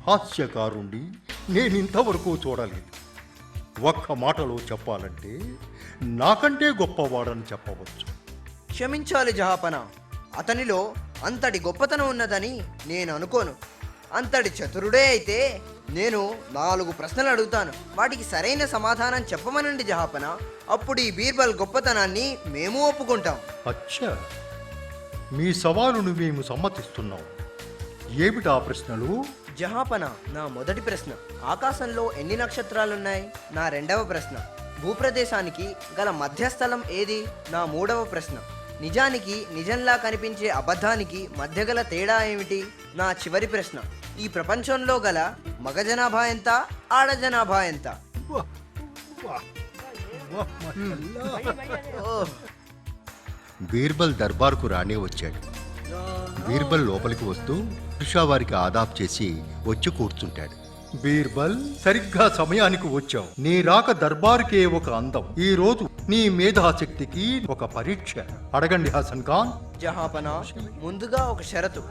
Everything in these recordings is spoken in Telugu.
హాస్యకారుణ్ణి నేనింతవరకు చూడలేదు. ఒక్క మాటలో చెప్పాలంటే నాకంటే గొప్పవాడని చెప్పవచ్చు. క్షమించాలి జహాపన, అతనిలో అంతటి గొప్పతనం ఉన్నదని నేను అనుకోను. అంతటి చతురుడే అయితే నేను 4 ప్రశ్నలు అడుగుతాను, వాటికి సరైన సమాధానం చెప్పమనండి జహాపన. అప్పుడు ఈ బీర్బల్ గొప్పతనాన్ని మేము ఒప్పుకుంటాం. అచ్చా, మీ సవాలును మేము సమ్మతిస్తున్నాం. ఏమిటా ప్రశ్నలు? జహాపన, నా మొదటి ప్రశ్న ఆకాశంలో ఎన్ని నక్షత్రాలున్నాయి? నా రెండవ ప్రశ్న భూప్రదేశానికి గల మధ్యస్థలం ఏది? నా మూడవ ప్రశ్న నిజానికి నిజంలా కనిపించే అబద్ధానికి మధ్య గల తేడా ఏమిటి? నా చివరి ప్రశ్న ఈ ప్రపంచంలో గల మగ జనాభా ఎంత, ఆడ జనాభా ఎంత? బీర్బల్ దర్బార్కు రానే వచ్చాడు. బీర్బల్ లోపలికి వస్తూ వారికి ఆదాబ్ చేసి వచ్చి కూర్చుంటాడు. బీర్బల్, సరిగ్గా సమయానికి వచ్చావు. నీ రాక దర్బారుకే ఒక అందం. ఈ రోజు నీ మేధాశక్తికి ఒక పరీక్ష. అడగండి హసన్ ఖాన్. జహాపనా, ముందుగా ఒక షరతు.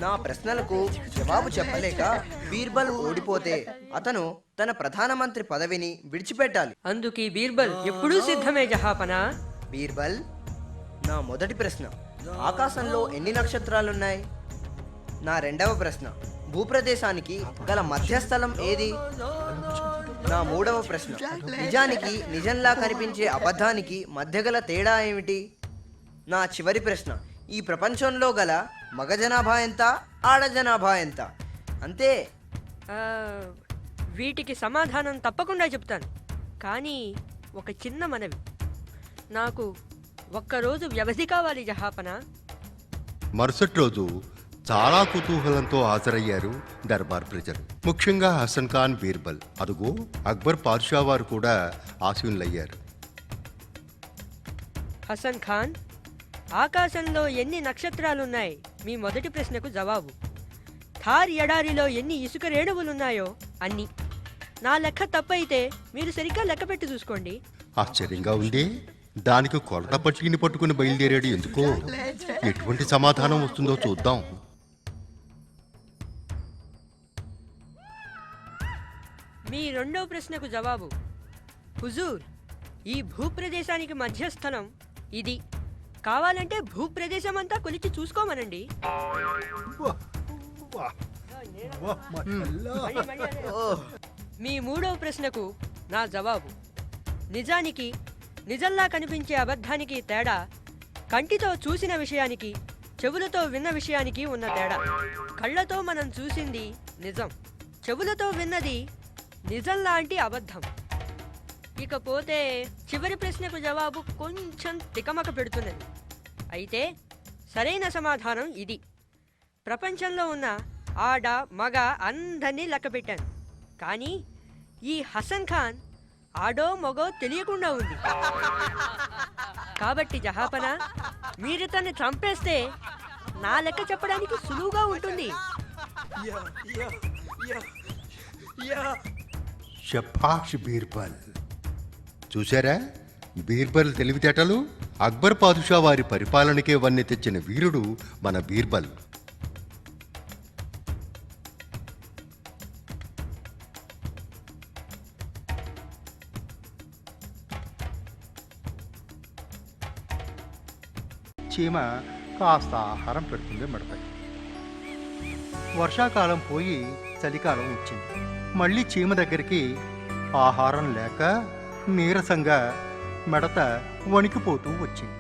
నా ప్రశ్నలకు జవాబు చెప్పలేక బీర్బల్ ఓడిపోతే అతను తన ప్రధానమంత్రి పదవిని విడిచిపెట్టాలి. అందుకు బీర్బల్ ఎప్పుడూ సిద్ధమే జహాపనా. బీర్బల్, నా మొదటి ప్రశ్న ఆకాశంలో ఎన్ని నక్షత్రాలున్నాయి? నా రెండవ ప్రశ్న భూప్రదేశానికి గల మధ్యస్థలం ఏది? నా మూడవ ప్రశ్న నిజానికి నిజంలా కనిపించే అబద్ధానికి మధ్య గల తేడా ఏమిటి? నా చివరి ప్రశ్న ఈ ప్రపంచంలో గల మగ జనాభా ఎంత, ఆడ జనాభా ఎంత? అంతే. వీటికి సమాధానం తప్పకుండా చెప్తాను, కానీ ఒక చిన్న మనవి. నాకు ఒక్కరోజు వ్యవధి కావాలి జహాపన. మరుసటి రోజు చాలా కుతూహలంతో హాజరయ్యారు దర్బార్ ప్రజలు, ముఖ్యంగా హసన్ ఖాన్, బీర్బల్. అదుగో అక్బర్ పాదుషా వారు కూడా ఆశీనులయ్యారు. హసన్ ఖాన్, ఆకాశంలో ఎన్ని నక్షత్రాలున్నాయి? మీ మొదటి ప్రశ్నకు జవాబు. థార్ ఎడారిలో ఎన్ని ఇసుక రేణువులున్నాయో అన్ని. నా లెక్క తప్పైతే మీరు సరిగ్గా లెక్క పెట్టి చూసుకోండి. ఆశ్చర్యంగా ఉంది. దానికి కొలత పట్టిని పట్టుకుని బయలుదేరాడు ఎందుకో. ఎటువంటి సమాధానం వస్తుందో చూద్దాం. మీ రెండో ప్రశ్నకు జవాబు. హుజూర్, ఈ భూప్రదేశానికి మధ్యస్థలం ఇది. కావాలంటే భూప్రదేశం అంతా కొలిచి చూసుకోమనండి. మీ మూడవ ప్రశ్నకు నా జవాబు. నిజానికి నిజంలా కనిపించే అబద్ధానికి తేడా కంటితో చూసిన విషయానికి, చెవులతో విన్న విషయానికి ఉన్న తేడా. కళ్ళతో మనం చూసింది నిజం, చెవులతో విన్నది నిజం లాంటి అబద్ధం. ఇకపోతే చివరి ప్రశ్నకు జవాబు కొంచెం తికమక పెడుతున్నది. అయితే సరైన సమాధానం ఇది. ప్రపంచంలో ఉన్న ఆడ మగ అందరినీ లెక్క పెట్టాను, కానీ ఈ హసన్ ఖాన్ ఆడో మగో తెలియకుండా ఉంది. కాబట్టి జహాపన, మీరు తను చంపేస్తే నా లెక్క చెప్పడానికి సులువుగా ఉంటుంది. షబాష్ బీర్బల్. చూశారా బీర్బల్ తెలివితేటలు? అక్బర్ పాదుషా వారి పరిపాలనకే వన్నె తెచ్చిన వీరుడు మన బీర్బల్. చీమ కాస్త ఆహారం పెడుతుంది మిడతకి. వర్షాకాలం పోయి చలికాలం వచ్చింది. మళ్ళీ చీమ దగ్గరికి ఆహారం లేక నీరసంగా మిడత వణికిపోతూ వచ్చింది.